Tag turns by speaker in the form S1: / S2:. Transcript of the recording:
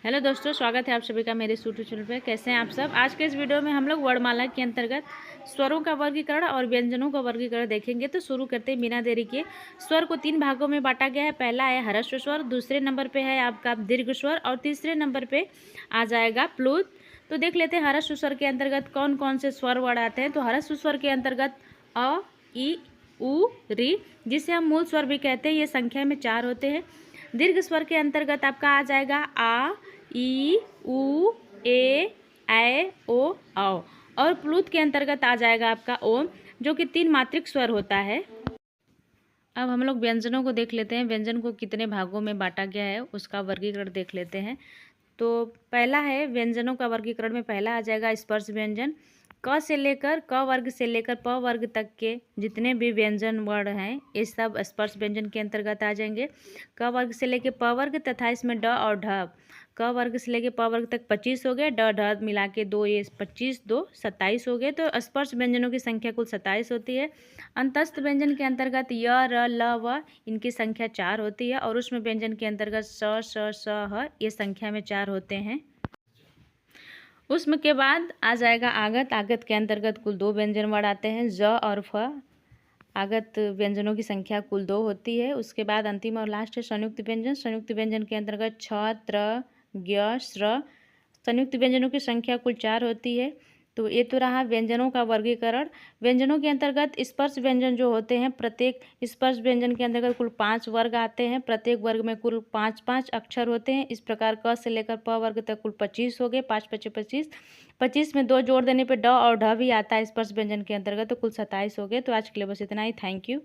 S1: Hello दोस्तों, स्वागत है आप सभी का मेरे यूट्यूब चैनल पे। कैसे हैं आप सब। आज के इस वीडियो में हम लोग वर्णमाला के अंतर्गत स्वरों का वर्गीकरण और व्यंजनों का वर्गीकरण देखेंगे। तो शुरू करते हैं बिना देरी के। स्वर को 3 भागों में बांटा गया है। पहला है ह्रस्व स्वर, दूसरे नंबर पे है आपका दीर्घ स्वर और तीसरे नंबर पे आ जाएगा प्लुत। तो देख लेते हैं ह्रस्व स्वर के अंतर्गत कौन कौन से स्वर वर्ड आते हैं। तो ह्रस्व स्वर के अंतर्गत अ, इ, उ, ऋ, जिसे हम मूल स्वर भी कहते हैं। ये संख्या में 4 होते हैं। दीर्घ स्वर के अंतर्गत आपका आ जाएगा आ, ई, उ, ए, ओ, औ। और प्लुत के अंतर्गत आ जाएगा आपका ओम, जो कि 3 मात्रिक स्वर होता है। अब हम लोग व्यंजनों को देख लेते हैं। व्यंजन को कितने भागों में बांटा गया है उसका वर्गीकरण देख लेते हैं। तो पहला है व्यंजनों का वर्गीकरण में पहला आ जाएगा स्पर्श व्यंजन। क से लेकर क वर्ग से लेकर प वर्ग तक के जितने भी व्यंजन वर्ण हैं ये सब स्पर्श व्यंजन के अंतर्गत आ जाएंगे। क वर्ग से लेकर प वर्ग तथा इसमें ड और ढ। क वर्ग से लेकर प वर्ग तक 25 हो गए, ड ढ मिला के 2, ये 25 2 27 हो गए। तो स्पर्श व्यंजनों की संख्या कुल 27 होती है। अंतस्थ व्यंजन के अंतर्गत य, र, ल, व इनकी संख्या 4 होती है। और उष्म व्यंजन के अंतर्गत स, श, ह ये संख्या में 4 होते हैं। उष्म के बाद आ जाएगा आगत। आगत के अंतर्गत कुल 2 व्यंजन वर्ण आते हैं, ज और फ। आगत व्यंजनों की संख्या कुल 2 होती है। उसके बाद अंतिम और लास्ट है संयुक्त व्यंजन। संयुक्त व्यंजन के अंतर्गत छ, त्र, ज्ञ, श्र। संयुक्त व्यंजनों की संख्या कुल 4 होती है। तो ये तो रहा व्यंजनों का वर्गीकरण। व्यंजनों के अंतर्गत स्पर्श व्यंजन जो होते हैं, प्रत्येक स्पर्श व्यंजन के अंतर्गत कुल 5 वर्ग आते हैं। प्रत्येक वर्ग में कुल 5-5 अक्षर होते हैं। इस प्रकार क से लेकर प वर्ग तक कुल 25 हो गए। 5 5 25, 25 में 2 जोड़ देने पे ड और ढ भी आता है स्पर्श व्यंजन के अंतर्गत, तो कुल 27 हो गए। तो आज के लिए बस इतना ही। Thank you.